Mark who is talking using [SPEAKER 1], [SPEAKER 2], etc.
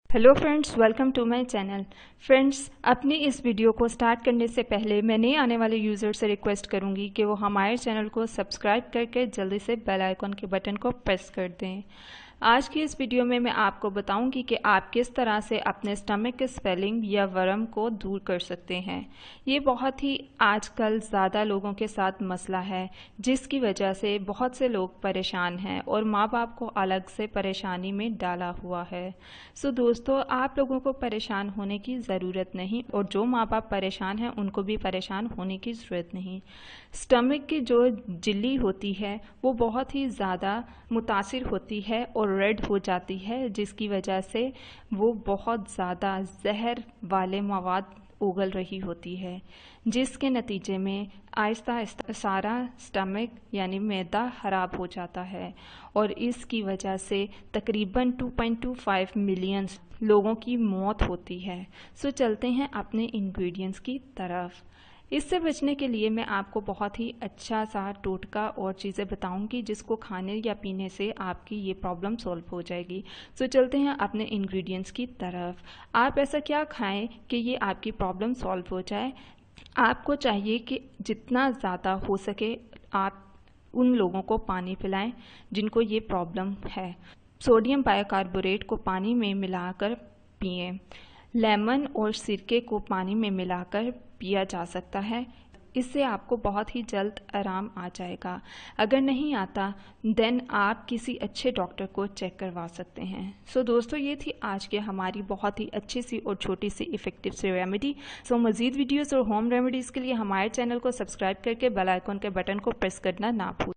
[SPEAKER 1] Hello friends, welcome to my channel. Friends, अपनी इस video को स्टार्ट करने से पहले मैं नए आने वाले यूज़र से रिक्वेस्ट करूंगी कि वो हमारे चैनल को सब्सक्राइब करके जल्दी से बेल आइकन के बटन को प्रेस कर दें। आज की इस वीडियो में मैं आपको बताऊंगी कि आप किस तरह से अपने स्टमक के स्वेलिंग या वर्म को दूर कर सकते हैं। ये बहुत ही आजकल ज़्यादा लोगों के साथ मसला है, जिसकी वजह से बहुत से लोग परेशान हैं और माँ बाप को अलग से परेशानी में डाला हुआ है। सो दोस्तों, आप लोगों को परेशान होने की ज़रूरत नहीं और जो माँ बाप परेशान हैं उनको भी परेशान होने की ज़रूरत नहीं। स्टमक की जो झिल्ली होती है वो बहुत ही ज़्यादा मुतासिर होती है और रेड हो जाती है, जिसकी वजह से वो बहुत ज़्यादा जहर वाले मवाद उगल रही होती है, जिसके नतीजे में आहिस्ता आहिस्ता सारा स्टमक यानी मैदा खराब हो जाता है और इसकी वजह से तकरीबन 2.25 मिलियन लोगों की मौत होती है। सो चलते हैं अपने इंग्रेडिएंट्स की तरफ। इससे बचने के लिए मैं आपको बहुत ही अच्छा सा टोटका और चीज़ें बताऊंगी जिसको खाने या पीने से आपकी ये प्रॉब्लम सॉल्व हो जाएगी। सो चलते हैं अपने इंग्रेडिएंट्स की तरफ। आप ऐसा क्या खाएं कि ये आपकी प्रॉब्लम सॉल्व हो जाए। आपको चाहिए कि जितना ज़्यादा हो सके आप उन लोगों को पानी पिलाएं जिनको ये प्रॉब्लम है। सोडियम बाइकार्बोनेट को पानी में मिलाकर पिएं। लेमन और सिरके को पानी में मिलाकर पिया जा सकता है। इससे आपको बहुत ही जल्द आराम आ जाएगा। अगर नहीं आता देन आप किसी अच्छे डॉक्टर को चेक करवा सकते हैं। सो दोस्तों, ये थी आज की हमारी बहुत ही अच्छी सी और छोटी सी इफ़ेक्टिव सी रेमेडी। सो मज़ीद वीडियोस और होम रेमेडीज़ के लिए हमारे चैनल को सब्सक्राइब करके बेल आइकन के बटन को प्रेस करना ना भूलें।